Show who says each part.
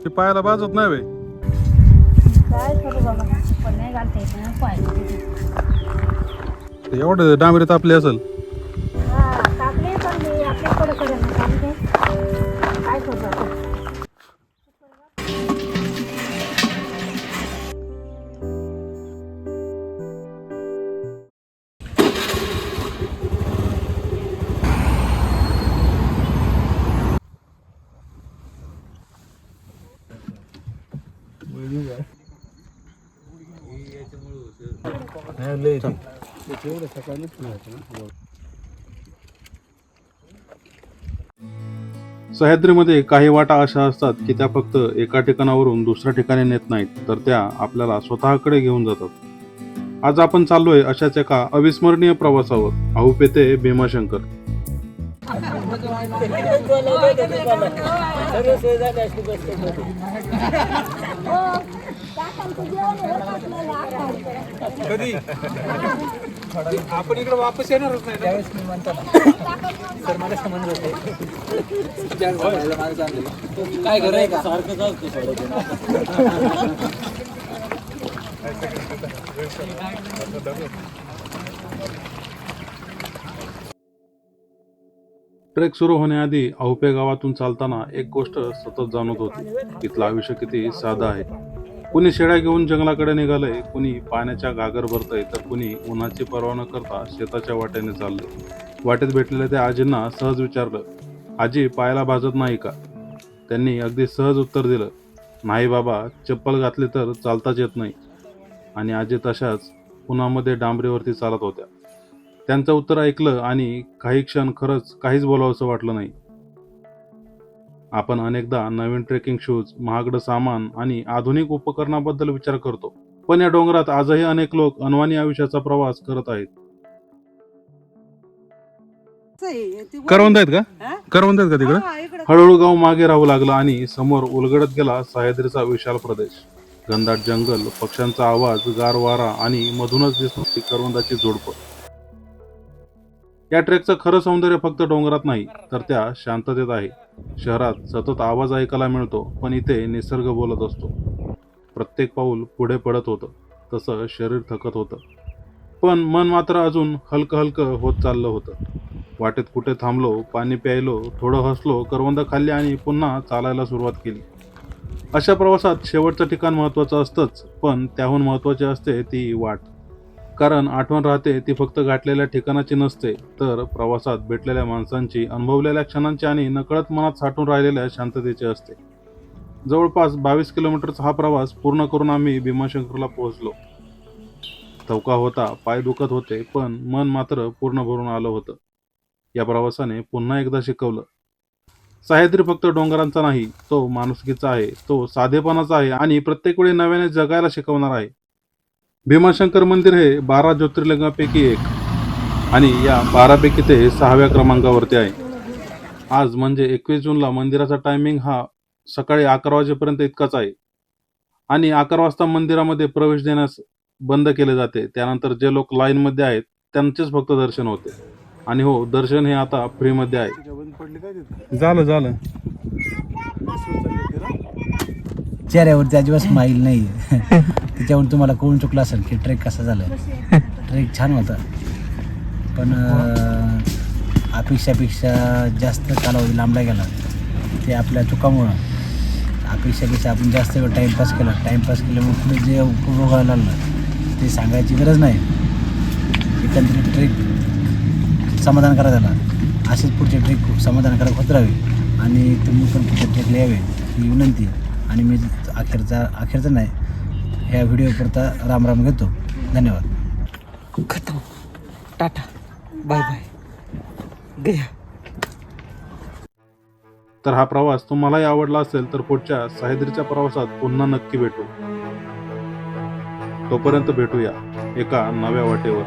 Speaker 1: ते पायाला बाजत नाही बाई.
Speaker 2: काय करू बाबा, पण नाही घालता येत ना पाय.
Speaker 1: ते एवढं डांबरी तापली असेल.
Speaker 2: हा टाकले पण मी आपल्याकडे कडे ना चालू दे. काय करू आपण.
Speaker 1: सह्याद्रीमध्ये काही वाटा अशा असतात की त्या फक्त एका ठिकाणावरून दुसऱ्या ठिकाणी नेत नाहीत, तर त्या आपल्याला स्वतःकडे घेऊन जातात. आज आपण चाललोय अशाच एका अविस्मरणीय प्रवासावर. आहुपे ते भीमाशंकर.
Speaker 3: कधी आपण इकडे वापस येणारच नाही त्यावेळेस मी म्हणतो सर मला समज होते काय घर आहे का सारखं
Speaker 1: ट्रेक सुरू होण्याआधी आहुपे गावातून चालताना एक गोष्ट सतत जाणवत होती. इथलं आयुष्य किती साधं आहे. कुणी शेळ्या घेऊन जंगलाकडे निघालंय, कुणी पाण्याच्या घागर भरतय, तर कुणी उन्हाची पर्वा न करता शेताच्या वाटेने चाललंय. वाटेत भेटलेल्या त्या आजींना सहज विचारलं, आजी पायाला भाजत नाही का? त्यांनी अगदी सहज उत्तर दिलं, नाही बाबा, चप्पल घातली तर चालताच येत नाही. आणि आजी तशाच उन्हामध्ये डांबरीवरती चालत होत्या. त्यांचं उत्तर ऐकलं आणि काही क्षण खरंच काहीच बोलावंसं वाटलं नाही. आपण अनेकदा नवीन ट्रेकिंग शूज, महागडं सामान आणि आधुनिक उपकरणाबद्दल विचार करतो, पण या डोंगरात आजही अनेक लोक अनवाणी आयुष्याचा प्रवास करत आहेत. करवंद आहेत का? करवंद आहेत का तिकडे? हळूहळू गाव मागे राहू लागलं आणि समोर उलगडत गेला सह्याद्रीचा विशाल प्रदेश. घनदाट जंगल, पक्ष्यांचा आवाज, गार वारा आणि मधूनच दिसणारी करवंदाची झुडपं. या ट्रेकचं खरं सौंदर्य फक्त डोंगरात नाही, तर त्या शांततेत आहे. शहरात सतत आवाज ऐकायला मिळतो, पण इथे निसर्ग बोलत असतो. प्रत्येक पाऊल पुढे पडत होतं, तसं शरीर थकत होतं, पण मन मात्र अजून हलकं हलकं होत चाललं होतं. वाटेत कुठे थांबलो, पाणी प्यायलो, थोडं हसलो, करवंद खाल्ली आणि पुन्हा चालायला सुरुवात केली. अशा प्रवासात शेवटचं ठिकाण महत्त्वाचं असतंच, पण त्याहून महत्त्वाची असते ती वाट. कारण आठवण राहते ती फक्त गाठलेल्या ठिकाणाची नसते, तर प्रवासात भेटलेल्या माणसांची, अनुभवलेल्या क्षणांची आणि नकळत मनात साठून राहिलेल्या शांततेची असते. जवळपास 22 किलोमीटरचा हा प्रवास पूर्ण करून आम्ही भीमाशंकरला पोहोचलो. थकवा होता, पाय दुखत होते, पण मन मात्र पूर्ण भरून आलं होतं. या प्रवासाने पुन्हा एकदा शिकवलं, सह्याद्री फक्त डोंगरांचा नाही, तो माणुसकीचा आहे, तो साधेपणाचा आहे आणि प्रत्येक वेळी नव्याने जगायला शिकवणार आहे. भीमाशंकर मंदिर हे 12 ज्योतिर्लिंगापैकी एक आणि या 12 पैकी ते 6व्या क्रमांकावरती आहे. आज म्हणजे 21 जूनला मंदिराचा टायमिंग हा सकाळी 11 वाजेपर्यंत इतकाच आहे आणि 11 वाजता मंदिरामध्ये प्रवेश देण्यास बंद केले जाते. त्यानंतर जे लोक लाईन मध्ये आहेत त्यांचेच फक्त दर्शन होते. आणि हो, दर्शन हे आता फ्रीमध्ये आहे. झालं
Speaker 4: चेहऱ्यावरती अजिबात स्माईल नाही. त्याच्यावरून तुम्हाला कळून चुकलं असेल की ट्रेक कसा झाला. ट्रेक छान होता, पण अपेक्षापेक्षा जास्त कालावधी लांबला गेला. ते आपल्या चुकामुळं अपेक्षापेक्षा आपण जास्त वेळ टाईमपास केल्यामुळे पुढे जे उपभोगायला लागलं ते सांगायची गरज नाही. एकंदरीत ट्रेक समाधानकारक झाला. असेच पुढचे ट्रेक खूप समाधानकारक होत राहावे आणि तुम्ही पण पुढच्या ट्रेकला यावे ही विनंती. आणि मी अखेरचा नाही, ह्या व्हिडिओ पुरता राम घेतो. धन्यवाद.
Speaker 3: खतम. टाटा, बाय बाय, गया.
Speaker 1: तर हा प्रवास तुम्हालाही आवडला असेल तर पुढच्या सह्याद्रीच्या प्रवासात पुन्हा नक्की भेटू. तोपर्यंत भेटूया एका नव्या वाटेवर.